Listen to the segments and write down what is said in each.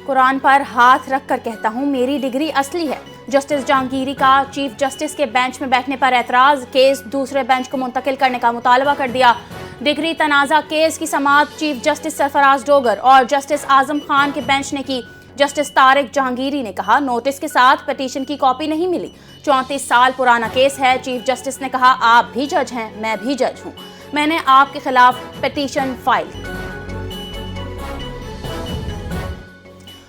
قرآن پر ہاتھ رکھ کر کہتا ہوں میری ڈگری اصلی ہے۔ جسٹس جہانگیری کا چیف جسٹس کے بینچ میں بیٹھنے پر اعتراض، کیس دوسرے بینچ کو منتقل کرنے کا مطالبہ کر دیا۔ ڈگری تنازع کیس کی سماعت چیف جسٹس سرفراز ڈوگر اور جسٹس اعظم خان کے بینچ نے کی۔ جسٹس طارق جہانگیری نے کہا نوٹس کے ساتھ پٹیشن کی کاپی نہیں ملی، 34 سال پرانا کیس ہے۔ چیف جسٹس نے کہا آپ بھی جج ہیں، میں بھی جج ہوں، میں نے آپ کے خلاف پٹیشن فائل کی۔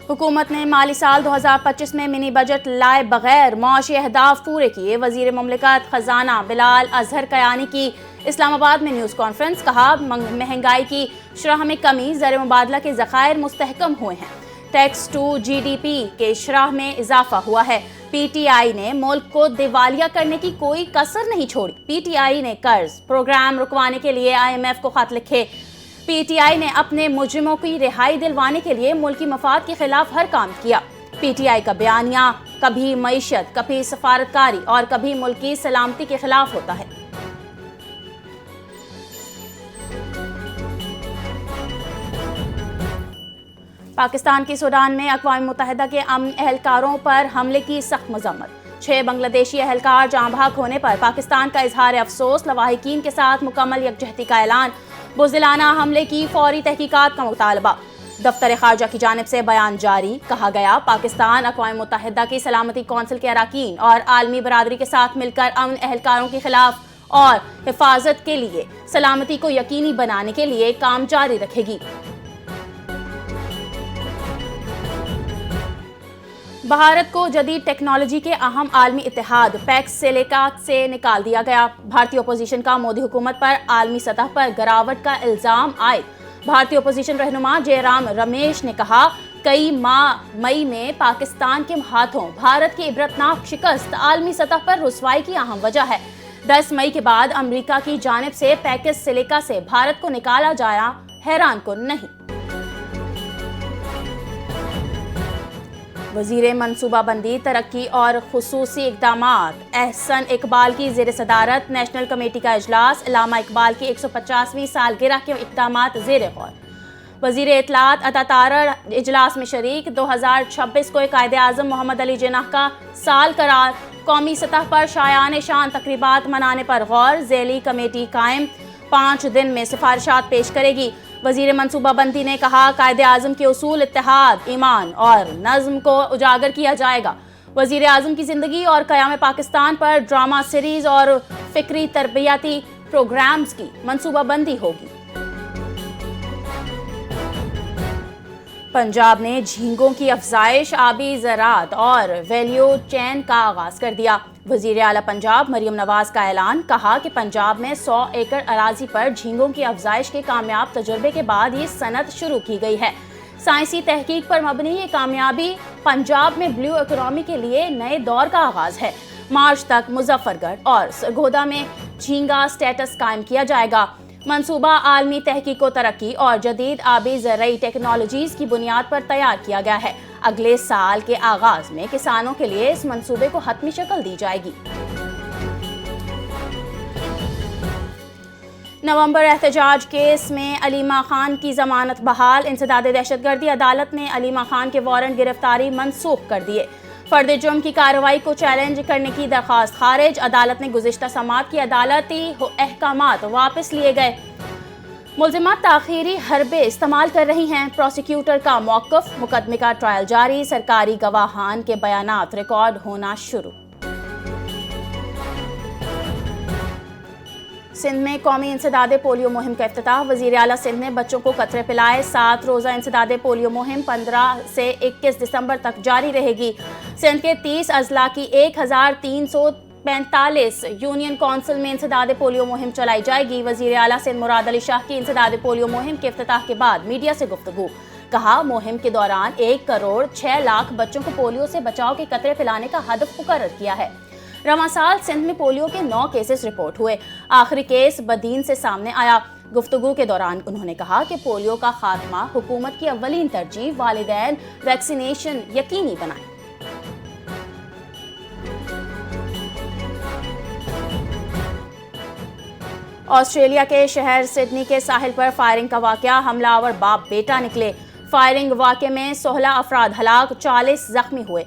حکومت نے مالی سال 2025 میں منی بجٹ لائے بغیر معاشی اہداف پورے کیے۔ وزیر مملکت خزانہ بلال اظہر کیانی کی اسلام آباد میں نیوز کانفرنس، کہا مہنگائی کی شرح میں کمی، زر مبادلہ کے ذخائر مستحکم ہوئے ہیں، tax to G D P کے شرح میں اضافہ ہوا ہے۔ پی ٹی آئی نے ملک کو دیوالیہ کرنے کی کوئی کسر نہیں چھوڑی۔ پی ٹی آئی نے قرض پروگرام رکوانے کے لیے آئی ایم ایف کو خط لکھے۔ پی ٹی آئی نے اپنے مجرموں کی رہائی دلوانے کے لیے ملکی مفاد کے خلاف ہر کام کیا۔ پی ٹی آئی کا بیانیہ کبھی معیشت، کبھی سفارتکاری اور کبھی ملکی سلامتی کے خلاف ہوتا ہے۔ پاکستان کی سوڈان میں اقوام متحدہ کے امن اہلکاروں پر حملے کی سخت مذمت، 6 بنگلہ دیشی اہلکار جاں بحق ہونے پر پاکستان کا اظہار افسوس، لواحقین کے ساتھ مکمل یکجہتی کا اعلان، بزدلانہ حملے کی فوری تحقیقات کا مطالبہ۔ دفتر خارجہ کی جانب سے بیان جاری، کہا گیا پاکستان اقوام متحدہ کی سلامتی کونسل کے اراکین اور عالمی برادری کے ساتھ مل کر امن اہلکاروں کے خلاف اور حفاظت کے لیے سلامتی کو یقینی بنانے کے لیے کام جاری رکھے گی۔ بھارت کو جدید ٹیکنالوجی کے اہم عالمی اتحاد پیکس سلیکا سے نکال دیا گیا۔ بھارتی اپوزیشن کا مودی حکومت پر عالمی سطح پر گراوٹ کا الزام عائد۔ بھارتی اپوزیشن رہنما جے رام رمیش نے کہا کئی ماہ مئی میں پاکستان کے ہاتھوں بھارت کی عبرتناک شکست عالمی سطح پر رسوائی کی اہم وجہ ہے۔ 10 مئی کے بعد امریکہ کی جانب سے پیکس سلیکا سے بھارت کو نکالا جانا حیران کن نہیں۔ وزیر منصوبہ بندی، ترقی اور خصوصی اقدامات احسن اقبال کی زیر صدارت نیشنل کمیٹی کا اجلاس، علامہ اقبال کی 150ویں سالگرہ کے اقدامات زیر غور۔ وزیر اطلاعات عطا تارڑ اجلاس میں شریک، 2026 کو قائد اعظم محمد علی جناح کا سال قرار، قومی سطح پر شایان شان تقریبات منانے پر غور، ذیلی کمیٹی قائم، 5 دن میں سفارشات پیش کرے گی۔ وزیر منصوبہ بندی نے کہا قائد اعظم کے اصول اتحاد، ایمان اور نظم کو اجاگر کیا جائے گا۔ وزیر اعظم کی زندگی اور قیام پاکستان پر ڈرامہ سیریز اور فکری تربیتی پروگرامز کی منصوبہ بندی ہوگی۔ پنجاب نے جھینگوں کی افزائش، آبی زراعت اور ویلیو چین کا آغاز کر دیا۔ وزیر اعلیٰ پنجاب مریم نواز کا اعلان، کہا کہ پنجاب میں 100 ایکڑ اراضی پر جھینگوں کی افزائش کے کامیاب تجربے کے بعد یہ صنعت شروع کی گئی ہے۔ سائنسی تحقیق پر مبنی یہ کامیابی پنجاب میں بلیو اکنامی کے لیے نئے دور کا آغاز ہے۔ مارچ تک مظفر گڑھ اور سرگودا میں جھینگا سٹیٹس قائم کیا جائے گا۔ منصوبہ عالمی تحقیق و ترقی اور جدید آبی زرعی ٹیکنالوجیز کی بنیاد پر تیار کیا گیا ہے۔ اگلے سال کے آغاز میں کسانوں کے لیے اس منصوبے کو حتمی شکل دی جائے گی۔ نومبر احتجاج کیس میں علیمہ خان کی ضمانت بحال، انسداد دہشت گردی، عدالت نے علیمہ خان کے وارنٹ گرفتاری منسوخ کر دیے۔ فرد جرم کی کارروائی کو چیلنج کرنے کی درخواست خارج، عدالت نے گزشتہ سماعت کی عدالتی احکامات واپس لیے گئے۔ ملزمات تاخیری حربے استعمال کر رہی ہیں، پروسیکیوٹر کا موقف، مقدمے کا ٹرائل جاری، سرکاری گواہان کے بیانات ریکارڈ ہونا شروع۔ سندھ میں قومی انسداد پولیو مہم کا افتتاح، وزیر اعلیٰ سندھ نے بچوں کو قطرے پلائے۔ 7 روزہ انسداد پولیو مہم 15 سے 21 دسمبر تک جاری رہے گی۔ سندھ کے 30 اضلاع کی 1345 یونین کونسل میں انسداد پولیو مہم چلائی جائے گی۔ وزیر اعلیٰ سندھ مراد علی شاہ کی انسداد پولیو مہم کے افتتاح کے بعد میڈیا سے گفتگو، کہا مہم کے دوران 1 کروڑ 6 لاکھ بچوں کو پولیو سے بچاؤ کے قطرے پلانے کا ہدف مقرر کیا ہے۔ رواں سال سندھ میں پولیو کے 9 کیسز رپورٹ ہوئے، آخری کیس بدین سے سامنے آیا۔ گفتگو کے دوران انہوں نے کہا کہ پولیو کا خاتمہ حکومت کی اولین ترجیح، والدین ویکسینیشن یقینی بنائیں۔ آسٹریلیا کے شہر سڈنی کے ساحل پر فائرنگ کا واقعہ، حملہ آور باپ بیٹا نکلے۔ فائرنگ واقعے میں 16 افراد ہلاک، 40 زخمی ہوئے۔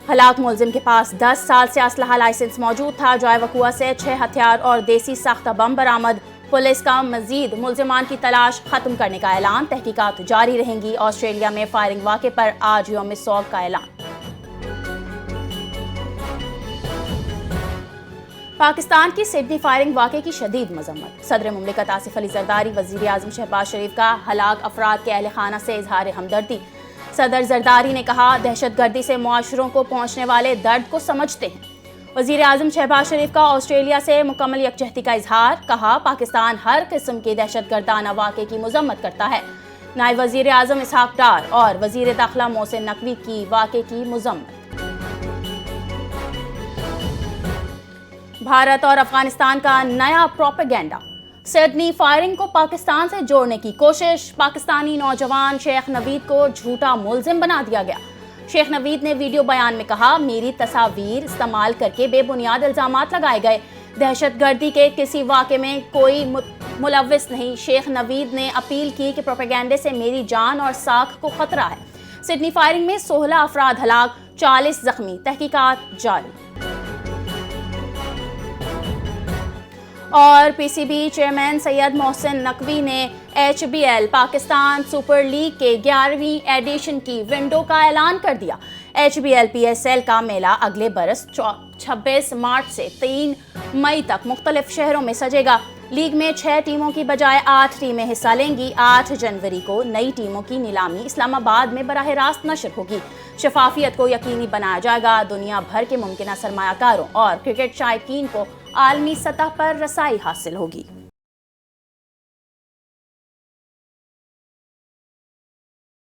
ہلاک ملزم کے پاس 10 سال سے اسلحہ لائسنس موجود تھا۔ جائے وقوع سے 6 ہتھیار اور دیسی ساختہ بم برآمد۔ پولیس کا مزید ملزمان کی تلاش ختم کرنے کا اعلان، تحقیقات جاری رہیں گی۔ آسٹریلیا میں فائرنگ واقعے پر آج یوم سوگ کا اعلان۔ پاکستان کی سڈنی فائرنگ واقعے کی شدید مذمت۔ صدر مملکت آصف علی زرداری وزیر اعظم شہباز شریف کا ہلاک افراد کے اہل خانہ سے اظہار ہمدردی۔ صدر زرداری نے کہا دہشت گردی سے معاشروں کو پہنچنے والے درد کو سمجھتے ہیں۔ وزیر اعظم شہباز شریف کا آسٹریلیا سے مکمل یکجہتی کا اظہار، کہا پاکستان ہر قسم کے دہشت گردانہ واقعے کی مذمت کرتا ہے۔ نائب وزیر اعظم اسحاق ڈار اور وزیر داخلہ محسن نقوی کی واقعے کی مذمت۔ بھارت اور افغانستان کا نیا پروپیگنڈا، سڈنی فائرنگ کو پاکستان سے جوڑنے کی کوشش۔ پاکستانی نوجوان شیخ نوید کو جھوٹا ملزم بنا دیا گیا۔ شیخ نوید نے ویڈیو بیان میں کہا میری تصاویر استعمال کر کے بے بنیاد الزامات لگائے گئے، دہشت گردی کے کسی واقعے میں کوئی ملوث نہیں۔ شیخ نوید نے اپیل کی کہ پروپیگنڈے سے میری جان اور ساکھ کو خطرہ ہے۔ سڈنی فائرنگ میں 16 افراد ہلاک، 40 زخمی، تحقیقات جاری۔ اور P C B chairman Syed Mohsin Naqvi نے H B L Pakistan super league کے 11ویں ایڈیشن کی ونڈو کا اعلان کر دیا۔ H B L P S L کا میلہ اگلے برس 26 مارچ سے 3 مئی تک مختلف شہروں میں سجے گا۔ لیگ میں 6 ٹیموں کی بجائے 8 ٹیمیں حصہ لیں گی۔ 8 جنوری کو نئی ٹیموں کی نیلامی اسلام آباد میں براہ راست نشر ہوگی۔ شفافیت کو یقینی بنایا جائے گا۔ دنیا بھر کے ممکنہ سرمایہ کاروں اور کرکٹ شائقین کو عالمی سطح پر رسائی حاصل ہوگی۔